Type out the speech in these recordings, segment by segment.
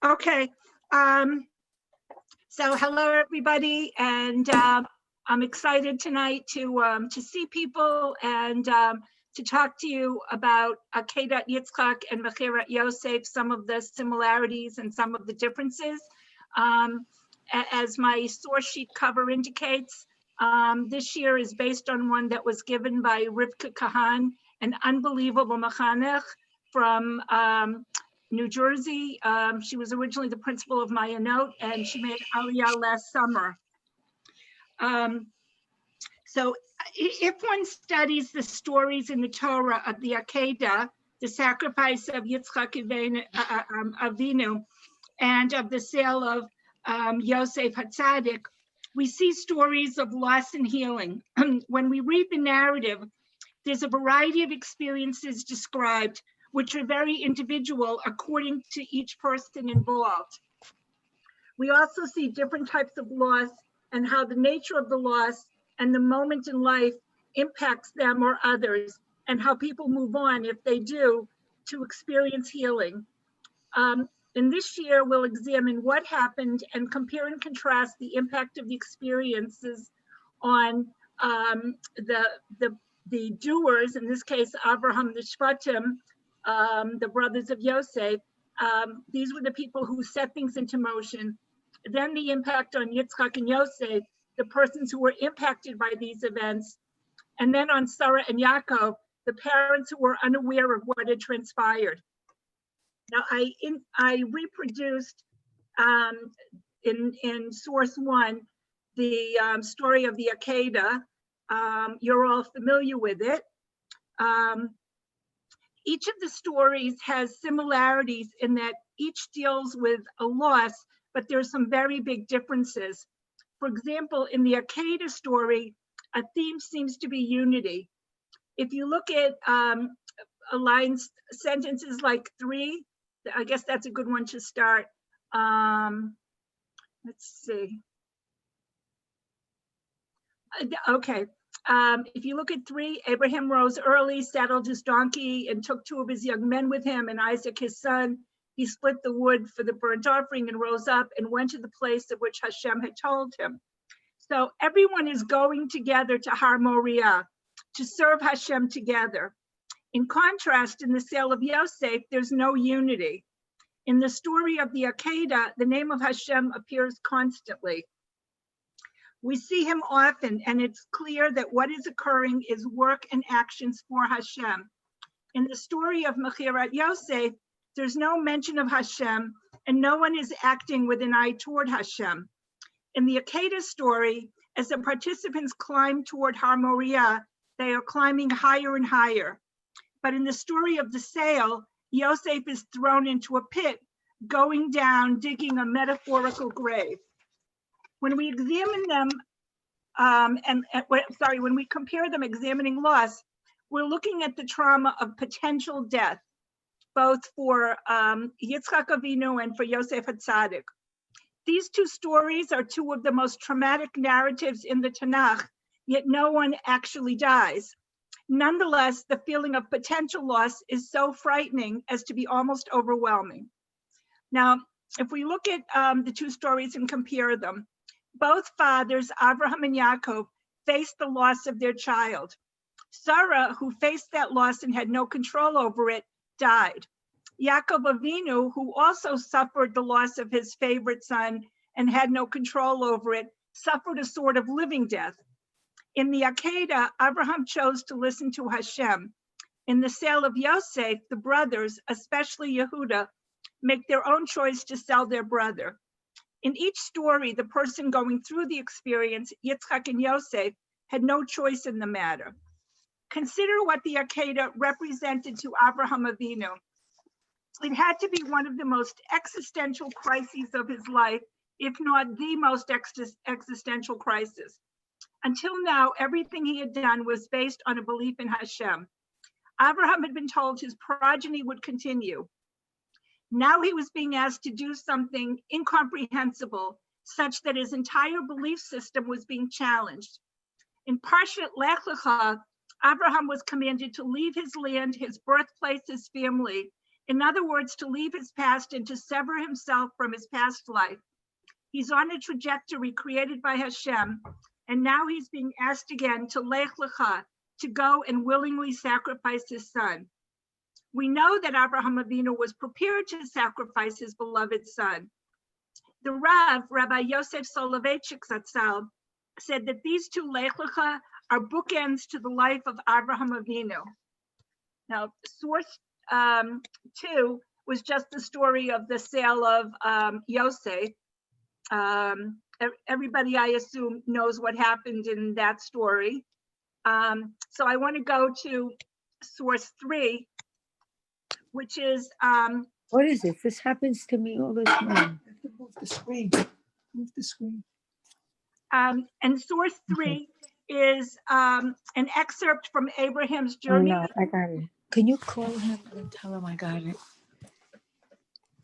Okay, so hello everybody, and I'm excited tonight to see people and to talk to you about Akedat Yitzchak and Mechirat Yosef, some of the similarities and some of the differences. As my source sheet cover indicates, this year is based on one that was given by Rivka Kahan, an unbelievable mechanech from New Jersey. She was originally the principal of Mayanot, and she made Aliyah last summer. So if one studies the stories in the Torah of the Akedah, the sacrifice of Yitzchak Avinu, and of the sale of Yosef Hatzadik, we see stories of loss and healing. When we read the narrative, there's a variety of experiences described, which are very individual according to each person involved. We also see different types of loss and how the nature of the loss and the moment in life impacts them or others, and how people move on, if they do, to experience healing. And this year we'll examine what happened and compare and contrast the impact of the experiences on the doers, in this case, Avraham the Shvatim, the brothers of Yosef. These were the people who set things into motion. Then the impact on Yitzchak and Yosef, the persons who were impacted by these events. And then on Sarah and Yaakov, the parents who were unaware of what had transpired. Now, I reproduced in source one, the story of the Akedah. You're all familiar with it. Each of the stories has similarities in that each deals with a loss, but there's some very big differences. For example, in the Akedah story, a theme seems to be unity. If you look at sentences like 3, I guess that's a good one to start. Let's see. Okay. If you look at 3, Abraham rose early, saddled his donkey, and took 2 of his young men with him, and Isaac his son. He split the wood for the burnt offering and rose up and went to the place of which Hashem had told him. So everyone is going together to Har Moriah to serve Hashem together. In contrast, in the sale of Yosef, there's no unity. In the story of the Akedah, the name of Hashem appears constantly. We see him often, and it's clear that what is occurring is work and actions for Hashem. In the story of Mechirat Yosef, there's no mention of Hashem, and no one is acting with an eye toward Hashem. In the Akedah story, as the participants climb toward Har Moriah, they are climbing higher and higher. But in the story of the sale, Yosef is thrown into a pit, going down, digging a metaphorical grave. When we examine them, when we compare them examining loss, we're looking at the trauma of potential death, both for Yitzchak Avinu and for Yosef Hatzadik. These 2 stories are 2 of the most traumatic narratives in the Tanakh, yet no one actually dies. Nonetheless, the feeling of potential loss is so frightening as to be almost overwhelming. Now, if we look at the 2 stories and compare them, both fathers, Avraham and Yaakov, faced the loss of their child. Sarah, who faced that loss and had no control over it, died. Yaakov Avinu, who also suffered the loss of his favorite son and had no control over it, suffered a sort of living death. In the Akedah, Abraham chose to listen to Hashem. In the sale of Yosef, the brothers, especially Yehuda, make their own choice to sell their brother. In each story, the person going through the experience, Yitzchak and Yosef, had no choice in the matter. Consider what the Akedah represented to Avraham Avinu. It had to be one of the most existential crises of his life, if not the most existential crisis. Until now, everything he had done was based on a belief in Hashem. Abraham had been told his progeny would continue. Now he was being asked to do something incomprehensible, such that his entire belief system was being challenged. In Parshat Lech Lecha, Abraham was commanded to leave his land, his birthplace, his family, In other words, to leave his past and to sever himself from his past life. He's on a trajectory created by Hashem, and now he's being asked again to Lech Lecha, to go and willingly sacrifice his son. We know that Abraham Avinu was prepared to sacrifice his beloved son. The Rav, Rabbi Yosef Soloveitchik Zatzal, said that these two Lech Lecha are bookends to the life of Abraham Avinu. Now, source 2 was just the story of the sale of Yosef. Everybody, I assume, knows what happened in that story. So I want to go to source 3, which is what is it? This happens to me all the time. Move the screen. Move the screen. and source 3 is an excerpt from Abraham's Oh journey. no, I got it. Can you call him and tell him I got it?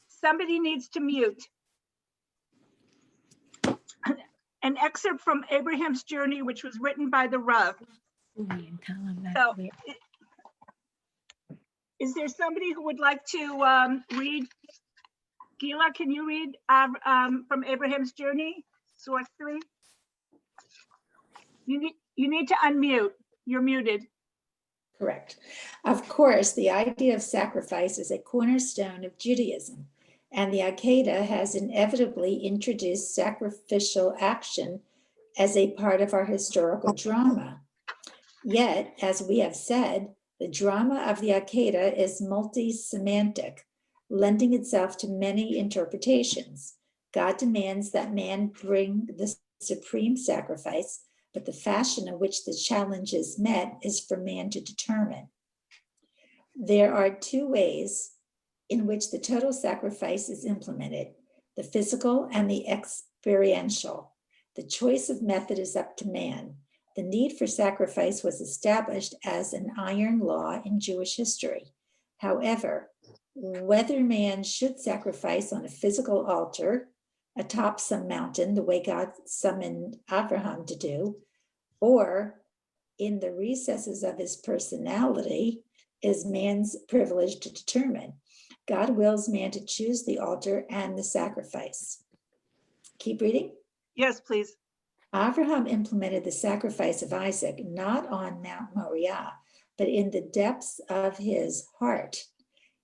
Somebody needs to mute. An excerpt from Abraham's journey, which was written by the Rav. And tell him that. So, is there somebody who would like to read? Gila, can you read from Abraham's journey, source 3? You need to unmute. You're muted. Correct. Of course, the idea of sacrifice is a cornerstone of Judaism, and the Akedah has inevitably introduced sacrificial action as a part of our historical drama. Yet, as we have said, the drama of the Akedah is multi-semantic, lending itself to many interpretations. God demands that man bring the supreme sacrifice, but the fashion in which the challenge is met is for man to determine. There are two ways in which the total sacrifice is implemented, the physical and the experiential. The choice of method is up to man. The need for sacrifice was established as an iron law in Jewish history. However, whether man should sacrifice on a physical altar atop some mountain, the way God summoned Abraham to do, or in the recesses of his personality, is man's privilege to determine. God wills man to choose the altar and the sacrifice. Keep reading. Yes, please. Abraham implemented the sacrifice of Isaac not on Mount Moriah, but in the depths of his heart.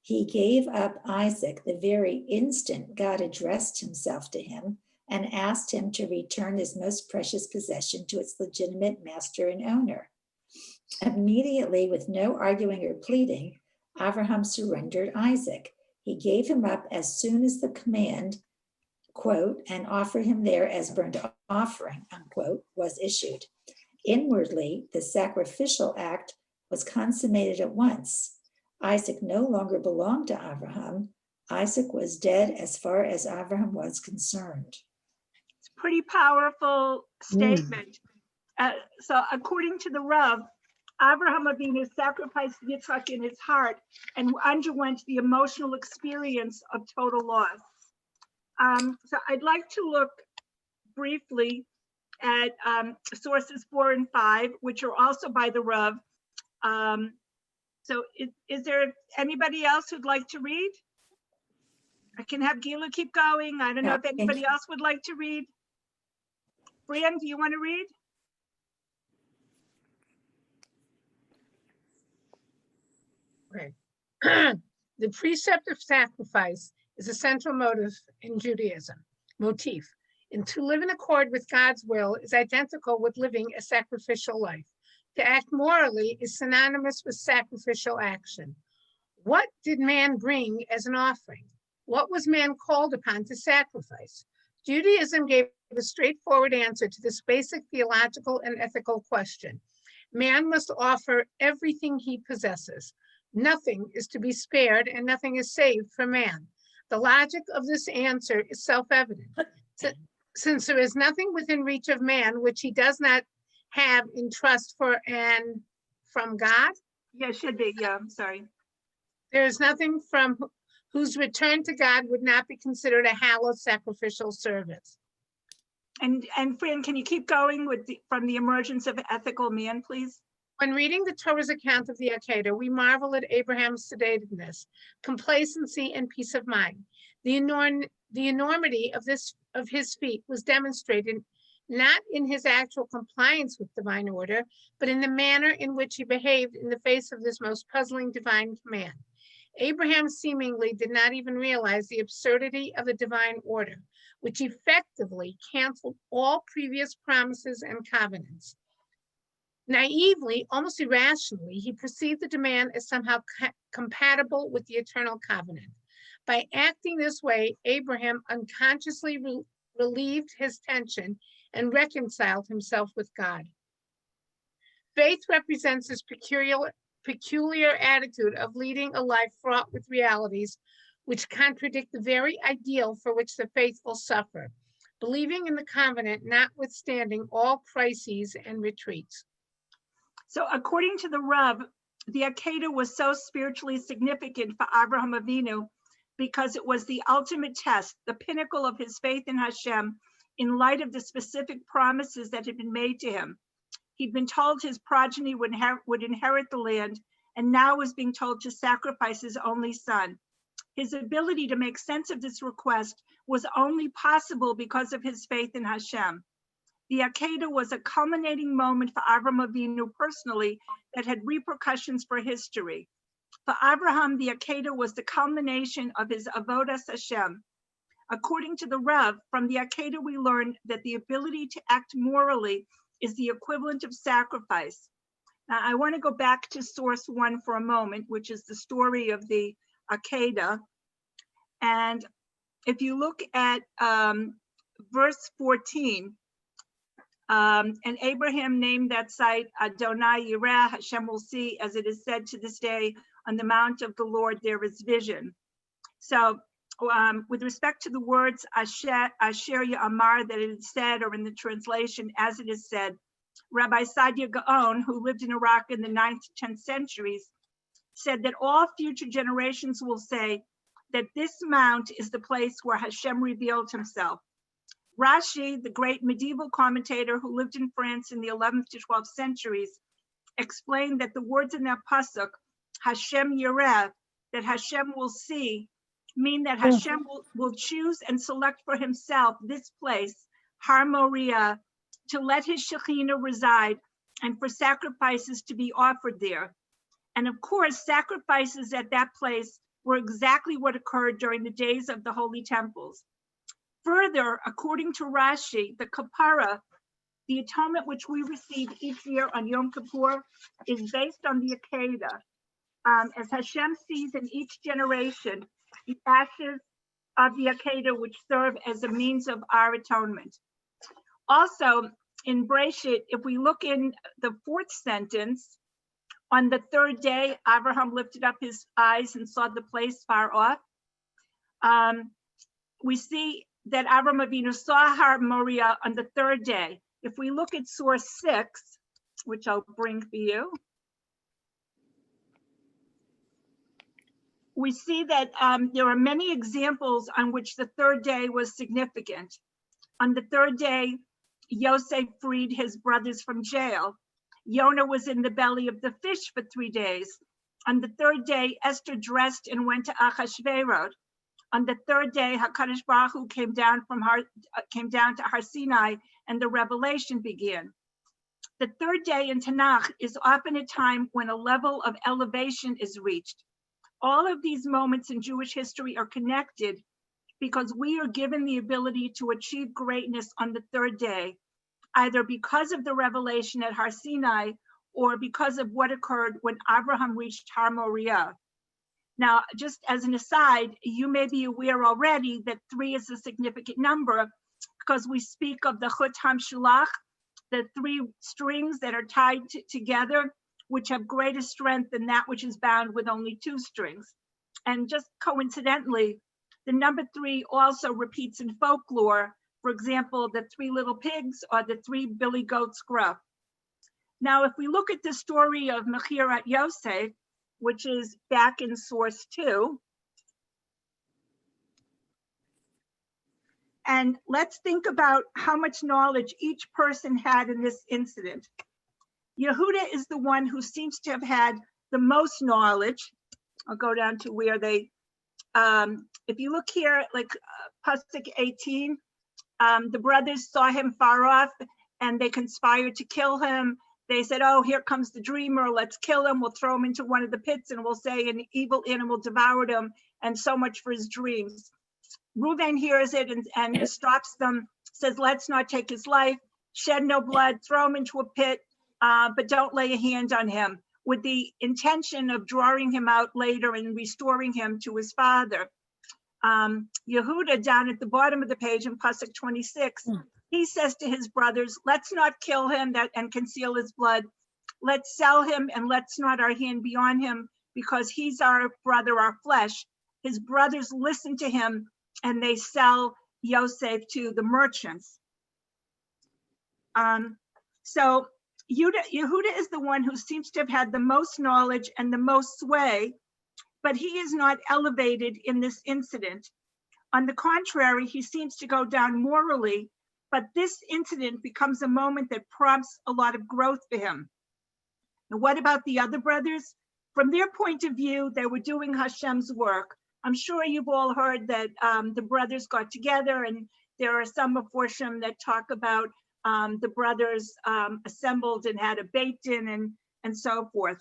He gave up Isaac the very instant God addressed himself to him and asked him to return his most precious possession to its legitimate master and owner. Immediately, with no arguing or pleading, Abraham surrendered Isaac. He gave him up as soon as the command, quote, and offer him there as burnt offering, unquote, was issued. Inwardly, the sacrificial act was consummated at once. Isaac no longer belonged to Abraham. Isaac was dead as far as Abraham was concerned. It's a pretty powerful statement. So according to the Rav, Abraham Avinu sacrificed Yitzchak in his heart and underwent the emotional experience of total loss. So I'd like to look briefly at sources 4 and 5, which are also by the Rav. So is there anybody else who'd like to read? I can have Gila keep going. I don't know if anybody else would like to read. Brian, do you want to read? Right. The precept of sacrifice is a central motif in Judaism. And to live in accord with God's will is identical with living a sacrificial life. To act morally is synonymous with sacrificial action. What did man bring as an offering? What was man called upon to sacrifice? Judaism gave a straightforward answer to this basic theological and ethical question. Man must offer everything he possesses. Nothing is to be spared and nothing is saved for man. The logic of this answer is self-evident. Since there is nothing within reach of man which he does not have in trust for and from God. Yeah, should be. Yeah, I'm sorry. There is nothing from whose return to God would not be considered a hallowed sacrificial service. And Fran, can you keep going with from the emergence of ethical man, please? When reading the Torah's account of the Akedah, we marvel at Abraham's sedatedness, complacency, and peace of mind. The enormity of his feat was demonstrated not in his actual compliance with divine order, but in the manner in which he behaved in the face of this most puzzling divine command. Abraham seemingly did not even realize the absurdity of the divine order, which effectively canceled all previous promises and covenants. Naively, almost irrationally, he perceived the demand as somehow compatible with the eternal covenant. By acting this way, Abraham unconsciously relieved his tension and reconciled himself with God. Faith represents this peculiar attitude of leading a life fraught with realities which contradict the very ideal for which the faithful suffer, believing in the covenant notwithstanding all crises and retreats. So according to the Rav, the Akedah was so spiritually significant for Abraham Avinu because it was the ultimate test, the pinnacle of his faith in Hashem in light of the specific promises that had been made to him. He'd been told his progeny would inherit the land, and now was being told to sacrifice his only son. His ability to make sense of this request was only possible because of his faith in Hashem. The Akedah was a culminating moment for Avraham Avinu personally that had repercussions for history. For Abraham, the Akedah was the culmination of his avodas Hashem. According to the Rav, from the Akedah we learned that the ability to act morally is the equivalent of sacrifice. Now, I want to go back to source 1 for a moment, which is the story of the Akedah. And if you look at verse 14, and Abraham named that site Adonai Yireh, Hashem will see, as it is said to this day, on the mount of the Lord there is vision. So with respect to the words Asher Ya'amar that it is said, or in the translation, as it is said, Rabbi Sadia Gaon, who lived in Iraq in the 9th to 10th centuries, said that all future generations will say that this mount is the place where Hashem revealed himself. Rashi, the great medieval commentator who lived in France in the 11th to 12th centuries, explained that the words in that pasuk, Hashem Yireh, that Hashem will see, mean that Hashem will choose and select for himself this place, Har Moriah, to let his Shekhinah reside and for sacrifices to be offered there. And of course, sacrifices at that place were exactly what occurred during the days of the holy temples. Further, according to Rashi, the kapara, the atonement which we receive each year on Yom Kippur, is based on the Akedah. As Hashem sees in each generation the ashes of the Akedah, which serve as a means of our atonement. Also, in Breshit, if we look in the 4th sentence, on the 3rd day, Abraham lifted up his eyes and saw the place far off. We see that Avraham Avinu saw Har Moriah on the 3rd day. If we look at source 6, which I'll bring for you, we see that there are many examples on which the 3rd day was significant. On the 3rd day, Yosef freed his brothers from jail. Yonah was in the belly of the fish for 3 days. On the 3rd day, Esther dressed and went to Achashverosh. On the 3rd day, HaKadosh Baruch Hu came down to Har Sinai, and the revelation began. The 3rd day in Tanakh is often a time when a level of elevation is reached. All of these moments in Jewish history are connected because we are given the ability to achieve greatness on the 3rd day, either because of the revelation at Har Sinai or because of what occurred when Abraham reached Har Moriah. Now, just as an aside, you may be aware already that 3 is a significant number because we speak of the Chut HaMshulach, the 3 strings that are tied together, which have greater strength than that which is bound with only 2 strings. And just coincidentally, the number 3 also repeats in folklore. For example, the 3 little pigs or the 3 billy goats gruff. Now, if we look at the story of Mechirat Yosef, which is back in source 2, and let's think about how much knowledge each person had in this incident. Yehuda is the one who seems to have had the most knowledge. I'll go down to where they, if you look here, like Pasuk 18, the brothers saw him far off and they conspired to kill him. They said, oh, here comes the dreamer, let's kill him. We'll throw him into one of the pits and we'll say an evil animal devoured him, and so much for his dreams. Reuben hears it and stops them, says, let's not take his life, shed no blood, throw him into a pit, but don't lay a hand on him, with the intention of drawing him out later and restoring him to his father. Yehuda, down at the bottom of the page in Pasuk 26, he says to his brothers, let's not kill him and conceal his blood. Let's sell him and let's not our hand be on him, because he's our brother, our flesh. His brothers listen to him and they sell Yosef to the merchants. So Yehuda is the one who seems to have had the most knowledge and the most sway, but he is not elevated in this incident. On the contrary, he seems to go down morally, but this incident becomes a moment that prompts a lot of growth for him. Now, what about the other brothers? From their point of view, they were doing Hashem's work. I'm sure you've all heard that the brothers got together, and there are some Meforshim that talk about the brothers assembled and had a Beit Din and so forth.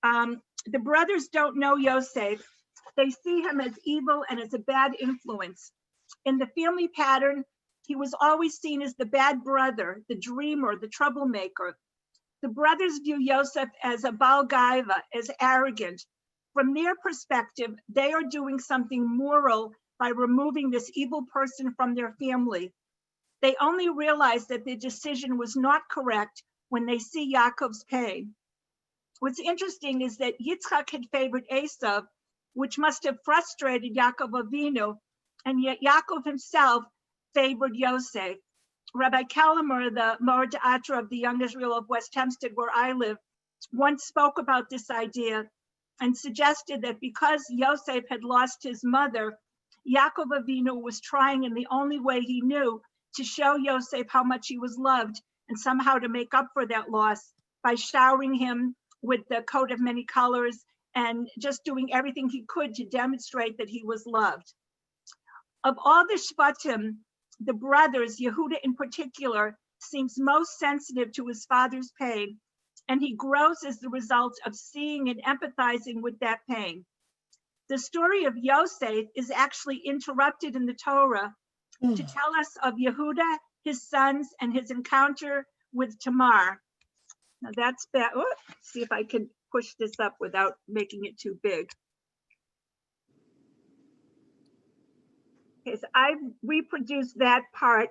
The brothers don't know Yosef. They see him as evil and as a bad influence. In the family pattern, he was always seen as the bad brother, the dreamer, the troublemaker. The brothers view Yosef as a Baal Gaiva, as arrogant. From their perspective, they are doing something moral by removing this evil person from their family. They only realize that their decision was not correct when they see Yaakov's pain. What's interesting is that Yitzchak had favored Esav, which must have frustrated Yaakov Avinu, and yet Yaakov himself favored Yosef. Rabbi Kalamer, the Mor D'Atra of the Young Israel of West Hempstead, where I live, once spoke about this idea and suggested that because Yosef had lost his mother, Yaakov Avinu was trying in the only way he knew to show Yosef how much he was loved and somehow to make up for that loss by showering him with the coat of many colors and just doing everything he could to demonstrate that he was loved. Of all the Shvatim, the brothers, Yehuda in particular, seems most sensitive to his father's pain, and he grows as the result of seeing and empathizing with that pain. The story of Yosef is actually interrupted in the Torah to tell us of Yehuda, his sons, and his encounter with Tamar. Now that's bad. Oh, see if I can push this up without making it too big. Okay, so I've reproduced that part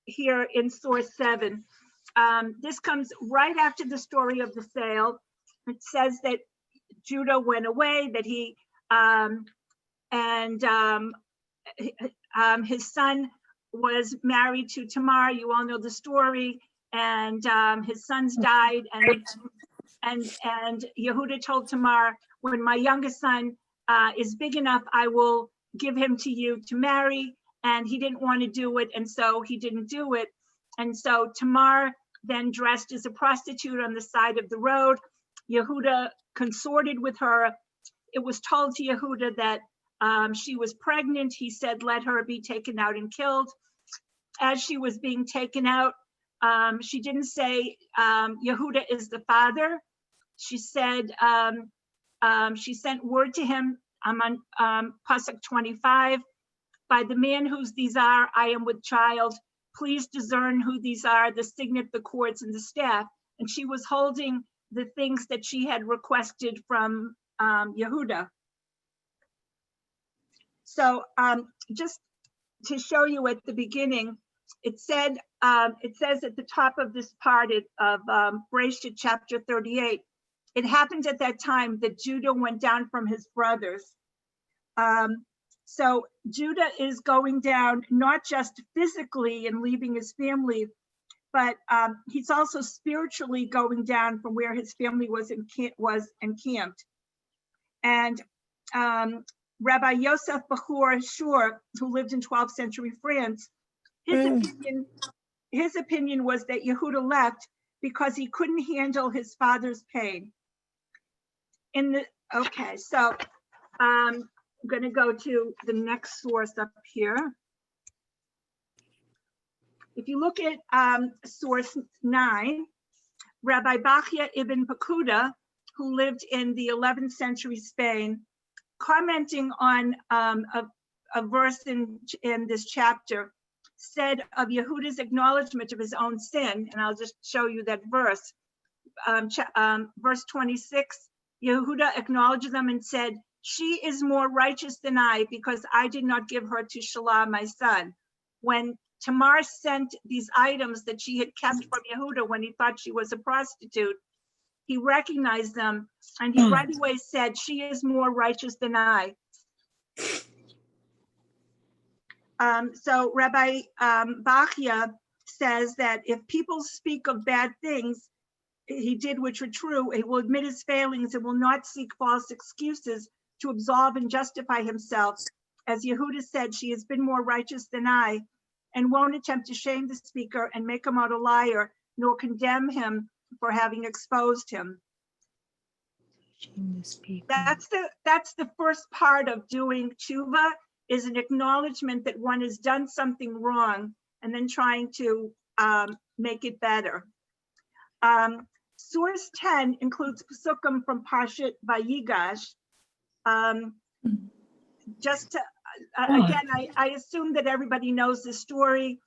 here in source 7. This comes right after the story of the sale. It says that Judah went away, that he his son was married to Tamar. You all know the story, and his sons died, and Yehuda told Tamar, when my youngest son is big enough, I will give him to you to marry. And he didn't want to do it, and so he didn't do it. And so Tamar then dressed as a prostitute on the side of the road. Yehuda consorted with her. It was told to Yehuda that she was pregnant. He said, let her be taken out and killed. As she was being taken out, she didn't say Yehuda is the father. She said, she sent word to him. I'm on Pasuk 25. By the man whose these are, I am with child. Please discern who these are, the signet, the cords, and the staff. And she was holding the things that she had requested from Yehuda. So just to show you at the beginning, it says at the top of this part of Bereshit chapter 38, it happened at that time that Judah went down from his brothers. So Judah is going down not just physically and leaving his family, but he's also spiritually going down from where his family was encamped. And Rabbi Yosef Bachur Shur, who lived in 12th century France, his opinion was that Yehuda left because he couldn't handle his father's pain. Okay, so I'm going to go to the next source up here. If you look at source 9, Rabbi Bachya ibn Pakuda, who lived in the 11th century Spain, commenting on a verse in this chapter, said of Yehuda's acknowledgement of his own sin, and I'll just show you that verse. Verse 26, Yehuda acknowledged them and said, "She is more righteous than I, because I did not give her to Shelah, my son." When Tamar sent these items that she had kept from Yehuda when he thought she was a prostitute, he recognized them, and he right away said, "She is more righteous than I." So Rabbi Bachya says that if people speak of bad things he did which were true, he will admit his failings and will not seek false excuses to absolve and justify himself. As Yehuda said, "She has been more righteous than I," and won't attempt to shame the speaker and make him out a liar, nor condemn him for having exposed him. Shame the speaker. That's the first part of doing tshuva, is an acknowledgement that one has done something wrong and then trying to make it better. Source 10 includes Pesukim from Parshat Vayigash. Just to, again, I assume that everybody knows the story.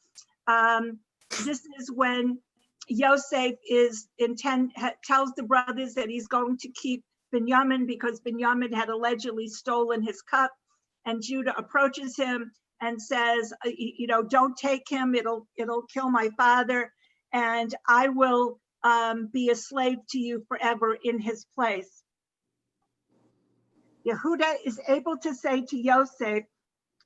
This is when Yosef tells the brothers that he's going to keep Binyamin because Binyamin had allegedly stolen his cup, and Judah approaches him and says, "Don't take him, it'll kill my father, and I will be a slave to you forever in his place." Yehuda is able to say to Yosef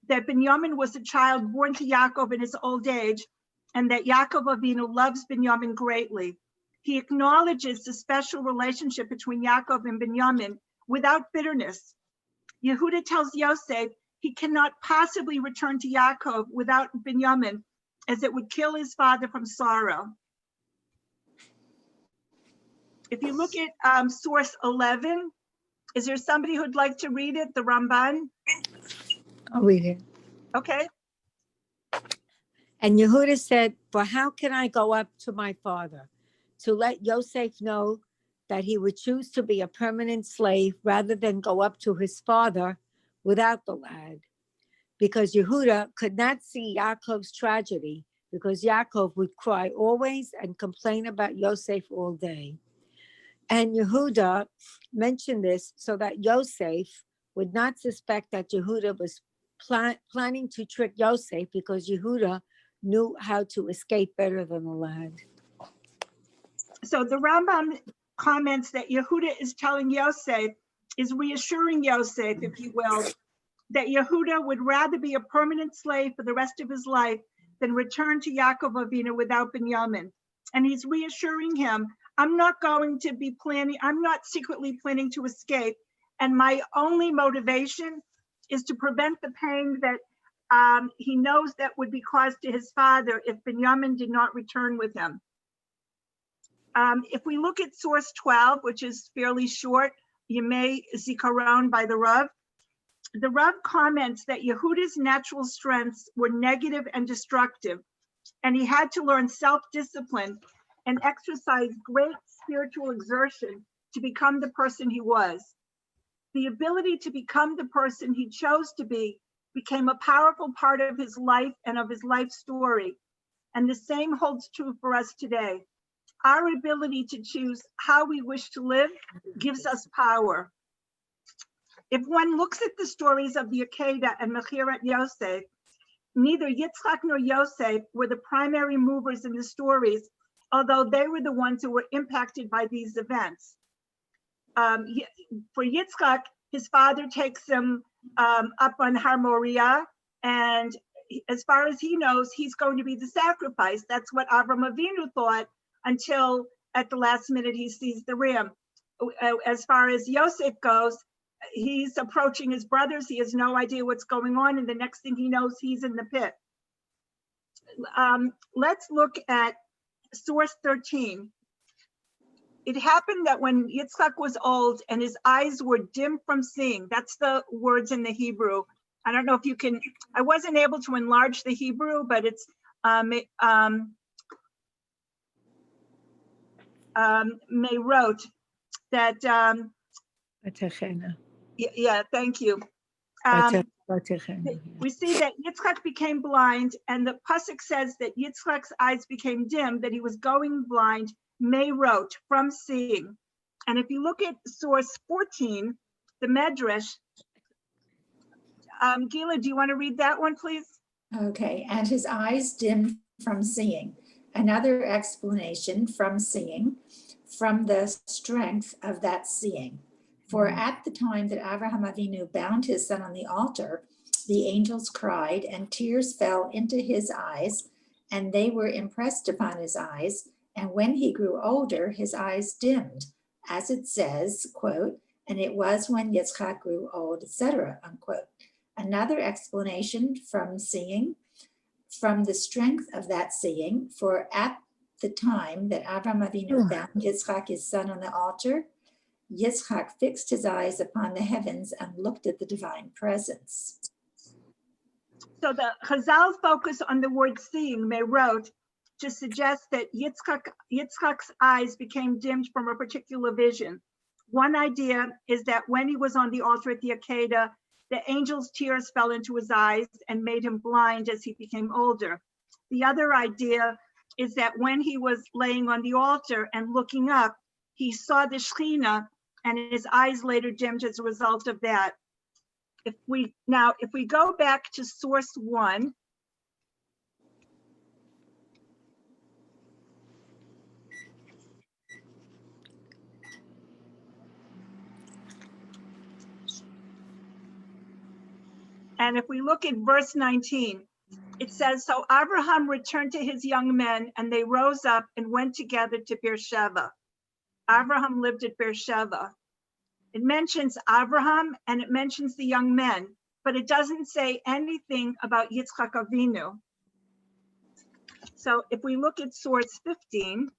that Binyamin was a child born to Yaakov in his old age, and that Yaakov Avinu loves Binyamin greatly. He acknowledges the special relationship between Yaakov and Binyamin without bitterness. Yehuda tells Yosef he cannot possibly return to Yaakov without Binyamin, as it would kill his father from sorrow. If you look at source 11, is there somebody who'd like to read it, the Ramban? I'll read it. Okay. And Yehuda said, "For how can I go up to my father to let Yosef know that he would choose to be a permanent slave rather than go up to his father without the lad?" Because Yehuda could not see Yaakov's tragedy, because Yaakov would cry always and complain about Yosef all day. And Yehuda mentioned this so that Yosef would not suspect that Yehuda was planning to trick Yosef, because Yehuda knew how to escape better than the lad. So the Rambam comments that Yehuda is telling Yosef, is reassuring Yosef, if you will, that Yehuda would rather be a permanent slave for the rest of his life than return to Yaakov Avinu without Binyamin. And he's reassuring him, I'm not secretly planning to escape. And my only motivation is to prevent the pain that he knows that would be caused to his father if Binyamin did not return with him. If we look at source 12, which is fairly short, Yemei Zikaron by the Rav comments that Yehuda's natural strengths were negative and destructive, and he had to learn self-discipline and exercise great spiritual exertion to become the person he was. The ability to become the person he chose to be became a powerful part of his life and of his life story. And the same holds true for us today. Our ability to choose how we wish to live gives us power. If one looks at the stories of the Akedah and Mechirat Yosef, neither Yitzchak nor Yosef were the primary movers in the stories, although they were the ones who were impacted by these events. For Yitzchak, his father takes him up on Har Moriah, and as far as he knows, he's going to be the sacrifice. That's what Avram Avinu thought until at the last minute he sees the ram. As far as Yosef goes, he's approaching his brothers. He has no idea what's going on, and the next thing he knows, he's in the pit. Let's look at source 13. It happened that when Yitzchak was old and his eyes were dim from seeing, that's the words in the Hebrew. I don't know if you can, I wasn't able to enlarge the Hebrew, but it's Meirot, that, Vatechena. yeah, thank you. Vatechena. We see that Yitzchak became blind, and the pasuk says that Yitzchak's eyes became dim, that he was going blind, Meirot, from seeing. And if you look at source 14, the Medrash, Gila, do you want to read that one, please? Okay, and his eyes dimmed from seeing. Another explanation, from seeing, from the strength of that seeing. For at the time that Avraham Avinu bound his son on the altar, the angels cried and tears fell into his eyes, and they were impressed upon his eyes. And when he grew older, his eyes dimmed, as it says, quote, and it was when Yitzchak grew old, etc., unquote. Another explanation, from seeing, from the strength of that seeing, for at the time that Avraham Avinu bound Yitzchak, his son, on the altar, Yitzchak fixed his eyes upon the heavens and looked at the divine presence. So the Chazal focus on the word seeing, Meirot, to suggest that Yitzchak's eyes became dimmed from a particular vision. One idea is that when he was on the altar at the Akedah, the angel's tears fell into his eyes and made him blind as he became older. The other idea is that when he was laying on the altar and looking up, he saw the Shekhinah and his eyes later dimmed as a result of that. If we go back to source 1, and if we look at verse 19, it says, so Abraham returned to his young men, and they rose up and went together to Beersheba. Abraham lived at Beersheba. It mentions Abraham and it mentions the young men, but it doesn't say anything about Yitzchak Avinu. So if we look at source 15,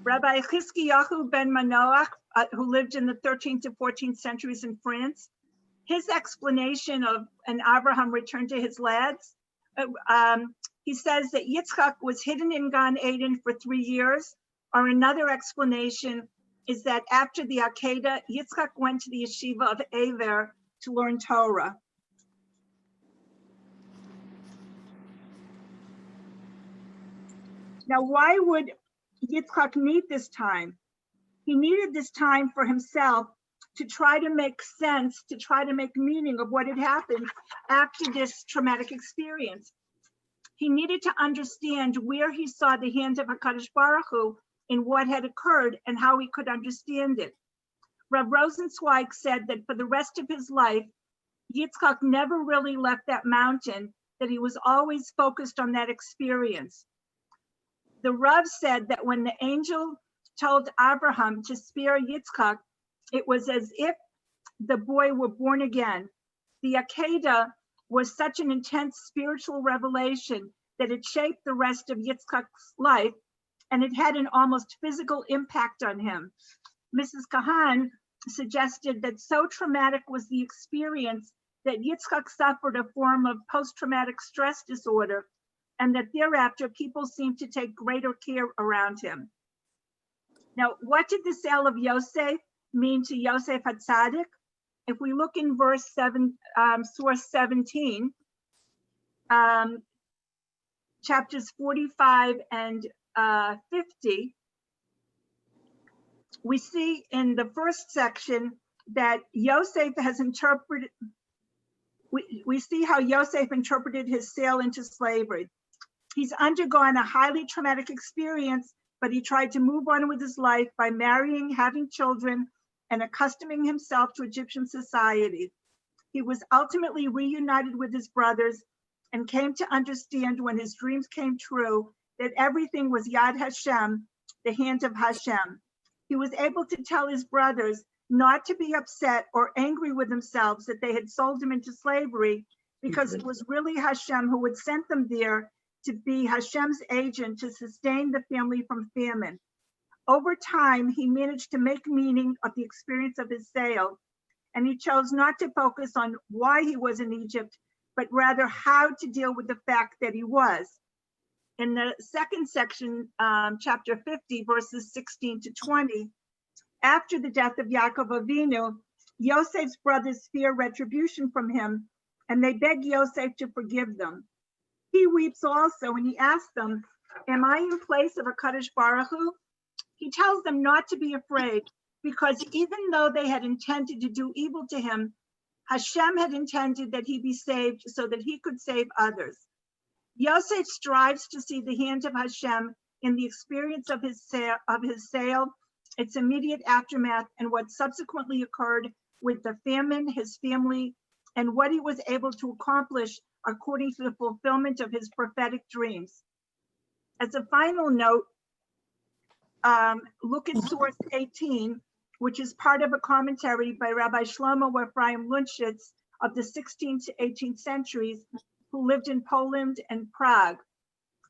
Rabbi Chizkiyahu ben Manoach, who lived in the 13th to 14th centuries in France, his explanation of an Abraham returned to his lads, he says that Yitzchak was hidden in Gan Eden for 3 years, or another explanation is that after the Akedah, Yitzchak went to the yeshiva of Aver to learn Torah. Now, why would Yitzchak need this time? He needed this time for himself to try to make sense, to try to make meaning of what had happened after this traumatic experience. He needed to understand where he saw the hand of HaKadosh Baruch Hu in what had occurred and how he could understand it. Rav Rosenzweig said that for the rest of his life, Yitzchak never really left that mountain, that he was always focused on that experience. The Rav said that when the angel told Abraham to spare Yitzchak, it was as if the boy were born again. The Akedah was such an intense spiritual revelation that it shaped the rest of Yitzchak's life, and it had an almost physical impact on him. Mrs. Kahan suggested that so traumatic was the experience that Yitzchak suffered a form of post-traumatic stress disorder, and that thereafter people seemed to take greater care around him. Now, what did the sale of Yosef mean to Yosef HaTzadik? If we look in verse 7, source 17, chapters 45 and 50, we see in the first section that Yosef has interpreted, we see how Yosef interpreted his sale into slavery. He's undergone a highly traumatic experience, but he tried to move on with his life by marrying, having children, and accustoming himself to Egyptian society. He was ultimately reunited with his brothers and came to understand when his dreams came true that everything was Yad Hashem, the hand of Hashem. He was able to tell his brothers not to be upset or angry with themselves that they had sold him into slavery, because it was really Hashem who had sent them there to be Hashem's agent to sustain the family from famine. Over time, he managed to make meaning of the experience of his sale, and he chose not to focus on why he was in Egypt, but rather how to deal with the fact that he was. In the second section, chapter 50, verses 16 to 20, after the death of Yaakov Avinu, Yosef's brothers fear retribution from him, and they beg Yosef to forgive them. He weeps also, and he asks them, "Am I in place of HaKadosh Baruch Hu?" He tells them not to be afraid, because even though they had intended to do evil to him, Hashem had intended that he be saved so that he could save others. Yosef strives to see the hand of Hashem in the experience of his sale, its immediate aftermath, and what subsequently occurred with the famine, his family, and what he was able to accomplish according to the fulfillment of his prophetic dreams. As a final note, look at source 18, which is part of a commentary by Rabbi Shlomo Ephraim Lunshitz of the 16th to 18th centuries, who lived in Poland and Prague.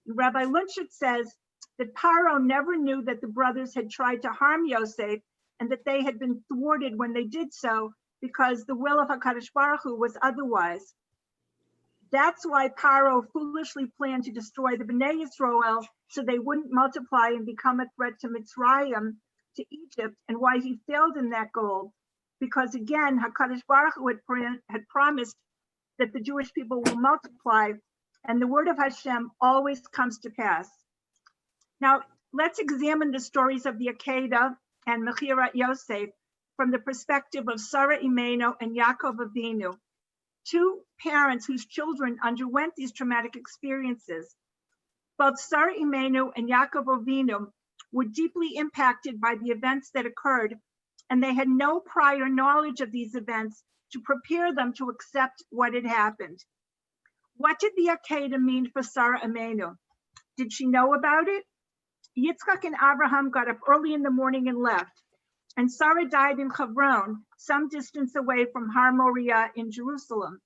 Rabbi Lunshitz says that Paro never knew that the brothers had tried to harm Yosef, and that they had been thwarted when they did so, because the will of HaKadosh Baruch Hu was otherwise. That's why Paro foolishly planned to destroy the Bnei Yisrael so they wouldn't multiply and become a threat to Mitzrayim, to Egypt, and why he failed in that goal. Because again, HaKadosh Baruch Hu had promised that the Jewish people will multiply, and the word of Hashem always comes to pass. Now, let's examine the stories of the Akedah and Mechirat Yosef from the perspective of Sarah Imenu and Yaakov Avinu, two parents whose children underwent these traumatic experiences. Both Sarah Imenu and Yaakov Avinu were deeply impacted by the events that occurred, and they had no prior knowledge of these events to prepare them to accept what had happened. What did the Akedah mean for Sarah Imenu? Did she know about it? Yitzchak and Abraham got up early in the morning and left, and Sarah died in Hebron, some distance away from Har Moriah in Jerusalem.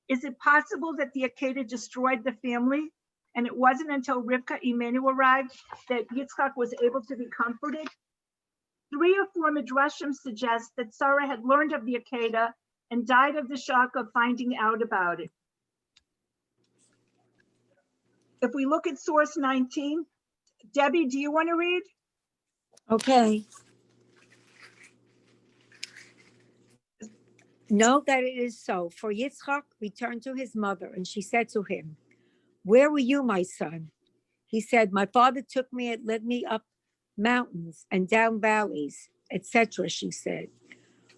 Is it possible that the Akedah destroyed the family, and it wasn't until Rivka Imenu arrived that Yitzchak was able to be comforted? 3 or 4 midrashim suggest that Sarah had learned of the Akedah and died of the shock of finding out about it. If we look at source 19, Debbie, do you want to read? Okay. Know that it is so. For Yitzchak returned to his mother, and she said to him, "Where were you, my son?" He said, "My father took me and led me up mountains and down valleys, etc." She said,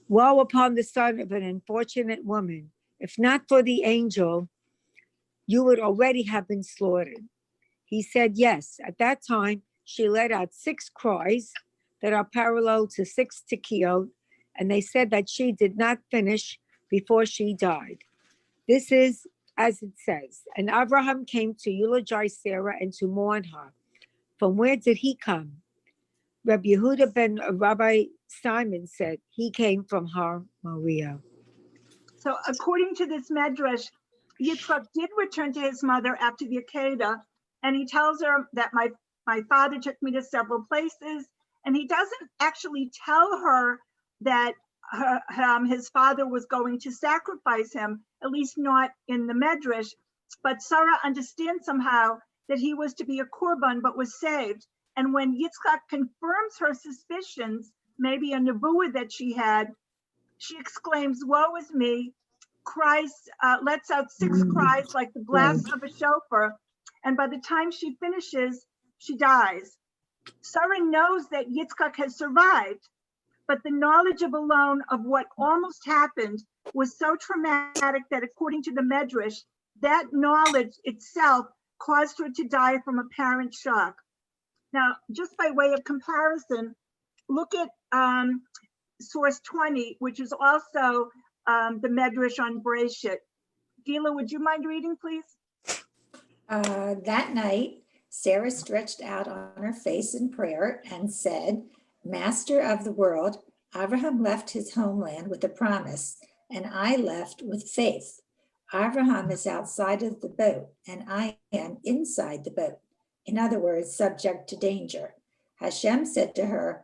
"Woe upon the son of an unfortunate woman. If not for the angel, you would already have been slaughtered." He said, "Yes." At that time, she let out 6 cries that are parallel to 6 tikkiot, and they said that she did not finish before she died. This is as it says, and Abraham came to eulogize Sarah and to mourn her. From where did he come? Rabbi Yehuda ben Rabbi Simon said he came from Har Moriah. So according to this medrash, Yitzchak did return to his mother after the Akedah, and he tells her that my father took me to several places, and he doesn't actually tell her that his father was going to sacrifice him, at least not in the medrash, but Sarah understands somehow that he was to be a korban but was saved. And when Yitzchak confirms her suspicions, maybe a nevuah that she had, she exclaims, "Woe is me," cries, lets out 6 cries like the blast of a shofar, and by the time she finishes, she dies. Sarah knows that Yitzchak has survived, but the knowledge alone of what almost happened was so traumatic that according to the Medrash, that knowledge itself caused her to die from apparent shock. Now, just by way of comparison, look at source 20, which is also the Medrash on Bereshit. Gila, would you mind reading, please? That night, Sarah stretched out on her face in prayer and said, "Master of the world, Abraham left his homeland with a promise, and I left with faith. Abraham is outside of the boat, and I am inside the boat. In other words, subject to danger. Hashem said to her,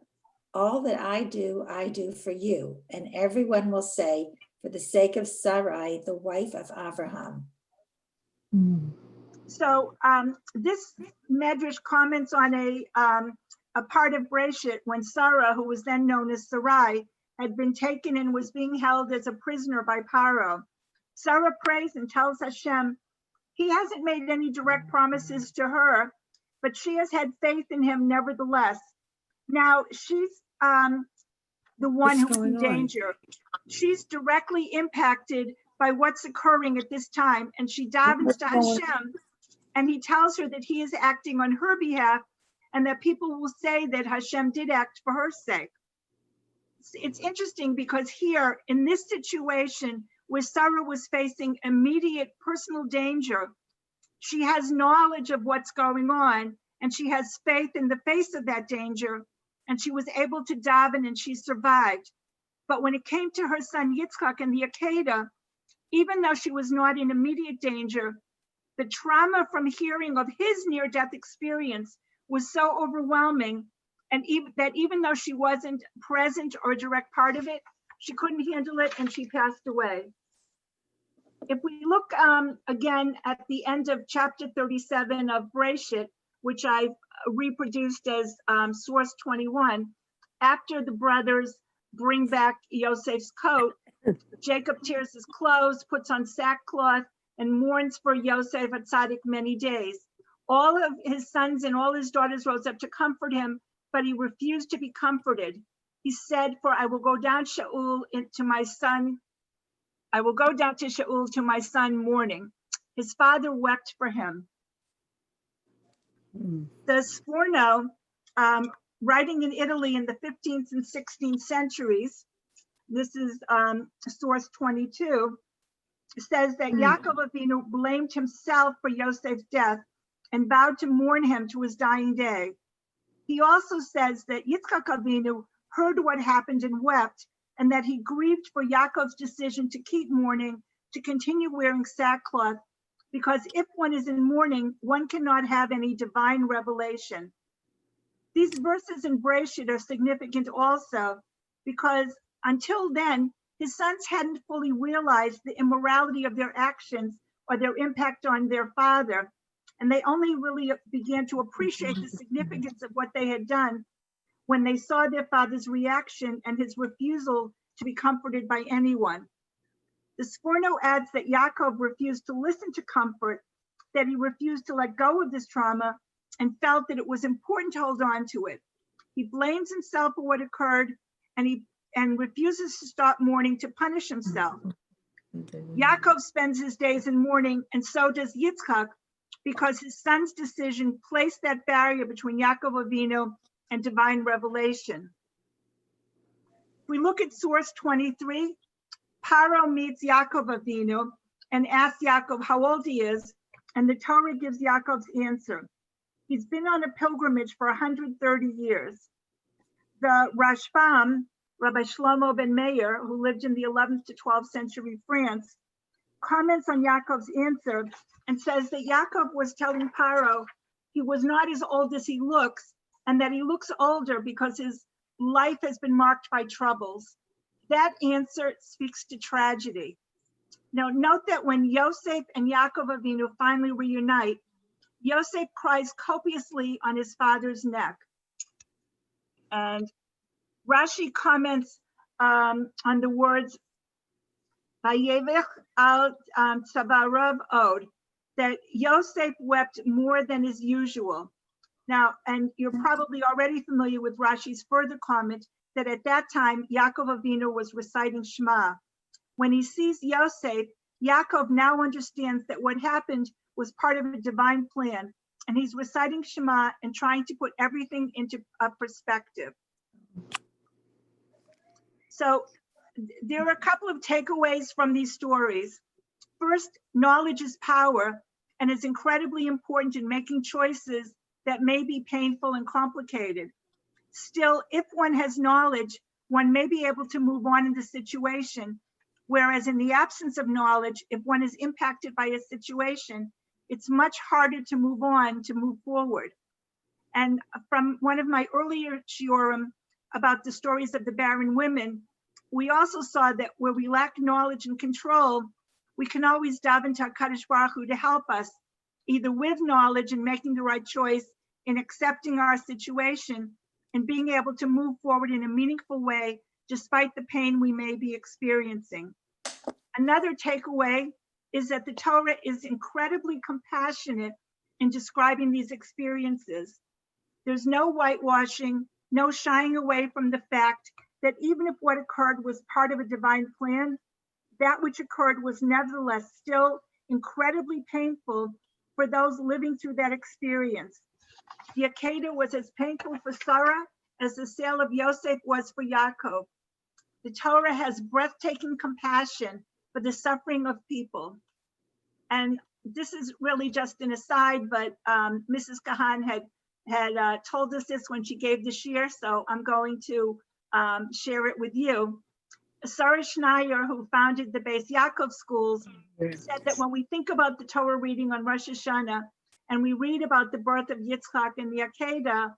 all that I do for you. And everyone will say, for the sake of Sarai, the wife of Abraham. So this Medrash comments on a part of Breshit when Sarah, who was then known as Sarai, had been taken and was being held as a prisoner by Paro. Sarah prays and tells Hashem he hasn't made any direct promises to her, but she has had faith in him nevertheless. Now she's the one What's who's in going on? danger. She's directly impacted by what's occurring at this time, and she davens to Hashem, and he tells her that he is acting on her behalf, and that people will say that Hashem did act for her sake. It's interesting because here in this situation where Sarah was facing immediate personal danger, she has knowledge of what's going on, and she has faith in the face of that danger, and she was able to daven and she survived. But when it came to her son Yitzchak and the Akedah, even though she was not in immediate danger, the trauma from hearing of his near-death experience was so overwhelming, and even though she wasn't present or a direct part of it, she couldn't handle it and she passed away. If we look again at the end of chapter 37 of Breshit, which I've reproduced as source 21, after the brothers bring back Yosef's coat, Jacob tears his clothes, puts on sackcloth, and mourns for Yosef Atzadik many days. All of his sons and all his daughters rose up to comfort him, but he refused to be comforted. He said, for I will go down to my son mourning. His father wept for him. The Sforno, writing in Italy in the 15th and 16th centuries, this is source 22, says that Yaakov Avinu blamed himself for Yosef's death and vowed to mourn him to his dying day. He also says that Yitzchak Avinu heard what happened and wept, and that he grieved for Yaakov's decision to keep mourning, to continue wearing sackcloth, because if one is in mourning, one cannot have any divine revelation. These verses in Breshit are significant also because until then, his sons hadn't fully realized the immorality of their actions or their impact on their father, and they only really began to appreciate the significance of what they had done when they saw their father's reaction and his refusal to be comforted by anyone. The Sforno adds that Yaakov refused to listen to comfort, that he refused to let go of this trauma and felt that it was important to hold on to it. He blames himself for what occurred and refuses to stop mourning to punish himself. Yaakov spends his days in mourning, and so does Yitzchak, because his son's decision placed that barrier between Yaakov Avinu and divine revelation. If we look at source 23, Paro meets Yaakov Avinu and asks Yaakov how old he is, and the Torah gives Yaakov's answer. He's been on a pilgrimage for 130 years. The Rashbam, Rabbi Shlomo ben Meir, who lived in the 11th to 12th century France, comments on Yaakov's answer and says that Yaakov was telling Paro he was not as old as he looks, and that he looks older because his life has been marked by troubles. That answer speaks to tragedy. Now, note that when Yosef and Yaakov Avinu finally reunite, Yosef cries copiously on his father's neck. And Rashi comments on the words, Vayevech al tzavarav od, that Yosef wept more than is usual. Now, and you're probably already familiar with Rashi's further comment that at that time, Yaakov Avinu was reciting Shema. When he sees Yosef, Yaakov now understands that what happened was part of a divine plan, and he's reciting Shema and trying to put everything into a perspective. So there are a couple of takeaways from these stories. First, knowledge is power and is incredibly important in making choices that may be painful and complicated. Still, if one has knowledge, one may be able to move on in the situation, Whereas in the absence of knowledge, if one is impacted by a situation, it's much harder to move on, to move forward. And from one of my earlier shiurim about the stories of the barren women, we also saw that where we lack knowledge and control, we can always daven to HaKadosh Baruch Hu to help us, either with knowledge and making the right choice, in accepting our situation, and being able to move forward in a meaningful way, despite the pain we may be experiencing. Another takeaway is that the Torah is incredibly compassionate in describing these experiences. There's no whitewashing, no shying away from the fact that even if what occurred was part of a divine plan, that which occurred was nevertheless still incredibly painful for those living through that experience. The Akedah was as painful for Sarah as the sale of Yosef was for Yaakov. The Torah has breathtaking compassion for the suffering of people. And this is really just an aside, but Mrs. Kahan had told us this when she gave the shir, so I'm going to share it with you. Sarah Schneier, who founded the Beis Yaakov schools, said that when we think about the Torah reading on Rosh Hashanah, and we read about the birth of Yitzchak and the Akedah,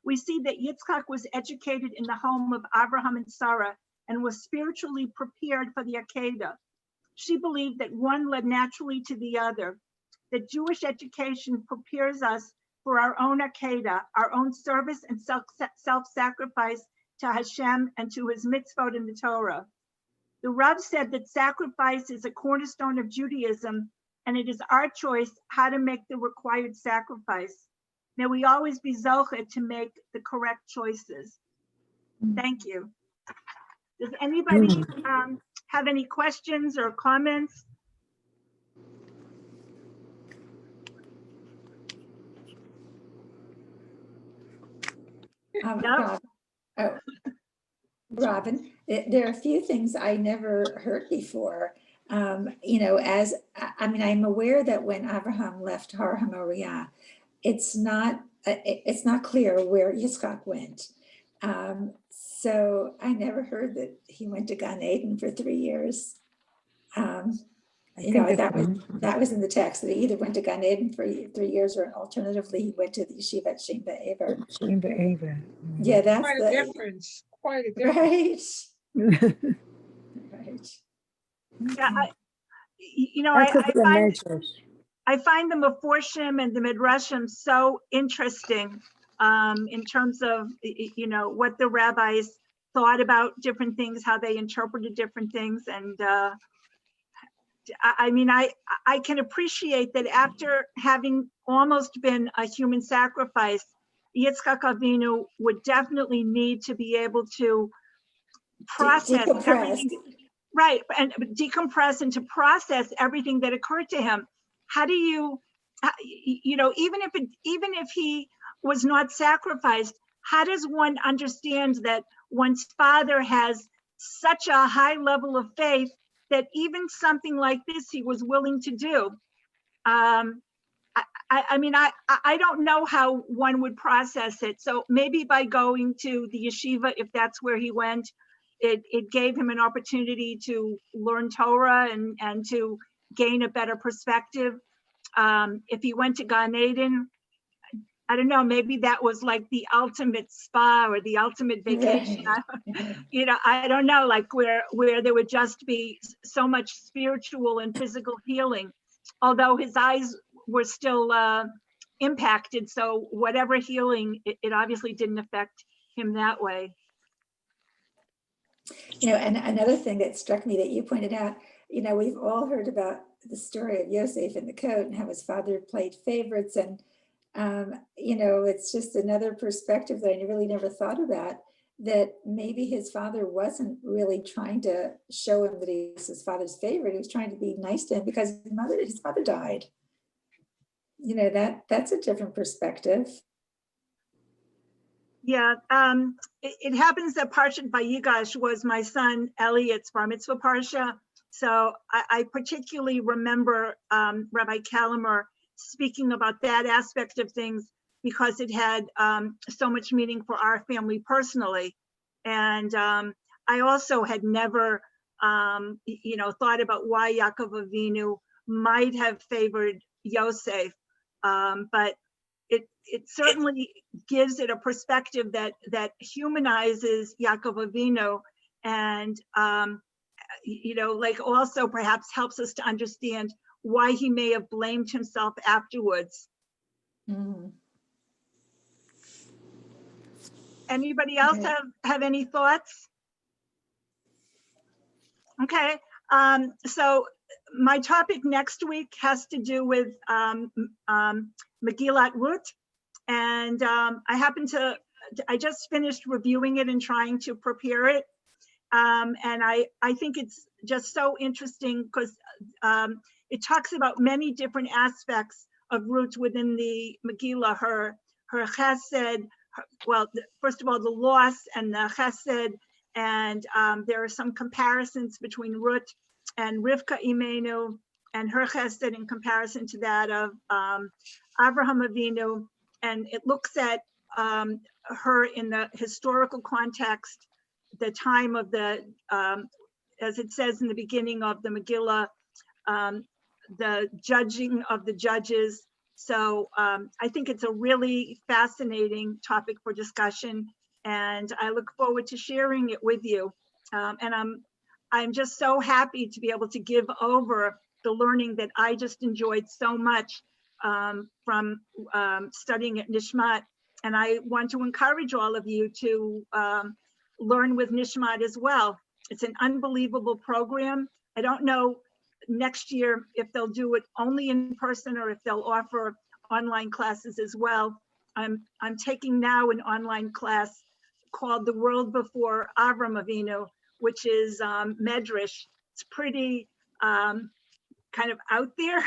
we see that Yitzchak was educated in the home of Abraham and Sarah and was spiritually prepared for the Akedah. She believed that one led naturally to the other, that Jewish education prepares us for our own Akedah, our own service and self-sacrifice to Hashem and to his mitzvot in the Torah. The Rav said that sacrifice is a cornerstone of Judaism, and it is our choice how to make the required sacrifice. May we always be zocheh to make the correct choices. Thank you. Does anybody have any questions or comments? No? Robin, there are a few things I never heard before. I'm aware that when Abraham left Har HaMoriah, it's not clear where Yitzchak went. So I never heard that he went to Gan Eden for 3 years. That was in the text, that he either went to Gan Eden for 3 years, or alternatively he went to the yeshiva at Shem Be'ever. Yeah, that's Quite a difference. Quite a difference. right. Right. Yeah, I find the Meforshim and the Midrashim so interesting in terms of, what the rabbis thought about different things, how they interpreted different things. And I can appreciate that after having almost been a human sacrifice, Yitzchak Avinu would definitely need to be able to process everything, right, and decompress and to process everything that occurred to him. How do you, even if he was not sacrificed, how does one understand that one's father has such a high level of faith that even something like this he was willing to do? I don't know how one would process it. So maybe by going to the yeshiva, if that's where he went, it gave him an opportunity to learn Torah and to gain a better perspective. If he went to Gan Eden, I don't know, maybe that was like the ultimate spa or the ultimate vacation. I don't know, like where there would just be so much spiritual and physical healing, although his eyes were still impacted. So whatever healing, it obviously didn't affect him that way. And another thing that struck me that you pointed out, we've all heard about the story of Yosef and the coat and how his father played favorites. And, it's just another perspective that I really never thought about, that maybe his father wasn't really trying to show him that he's his father's favorite. He was trying to be nice to him because his mother died. That's a different perspective. Yeah, it happens that Parshat Vayigash was my son Elliot's bar mitzvah parsha. So I particularly remember Rabbi Kalamer speaking about that aspect of things because it had so much meaning for our family personally. And I also had never thought about why Yaakov Avinu might have favored Yosef. But it certainly gives it a perspective that humanizes Yaakov Avinu, and like also perhaps helps us to understand why he may have blamed himself afterwards. Mhm. Anybody else Okay. have any thoughts? Okay, so my topic next week has to do with Megillat Ruth. And I just finished reviewing it and trying to prepare it. And I think it's just so interesting because it talks about many different aspects of Ruth within the Megillah, her chesed, first of all, the loss and the chesed, and there are some comparisons between Ruth and Rivka Imenu and her chesed in comparison to that of Avraham Avinu. And it looks at her in the historical context, the time of the, as it says in the beginning of the Megillah, the judging of the judges. So I think it's a really fascinating topic for discussion, and I look forward to sharing it with you. And I'm just so happy to be able to give over the learning that I just enjoyed so much from studying at Nishmat. And I want to encourage all of you to learn with Nishmat as well. It's an unbelievable program. I don't know next year if they'll do it only in person or if they'll offer online classes as well. I'm taking now an online class called The World Before Avram Avinu, which is Medrash. It's pretty kind of out there,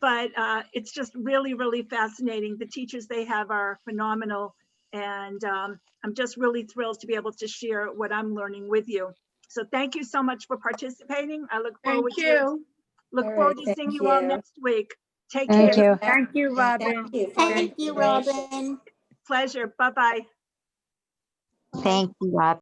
but it's just really, really fascinating. The teachers they have are phenomenal, and I'm just really thrilled to be able to share what I'm learning with you. So thank you so much for participating. I look forward Thank you. All right, to thank seeing you all you. next week. Take Thank care. you. Thank you, Robin. Thank you. for Thank the you, information. Robin. Pleasure. Bye-bye. Thank you, Rob.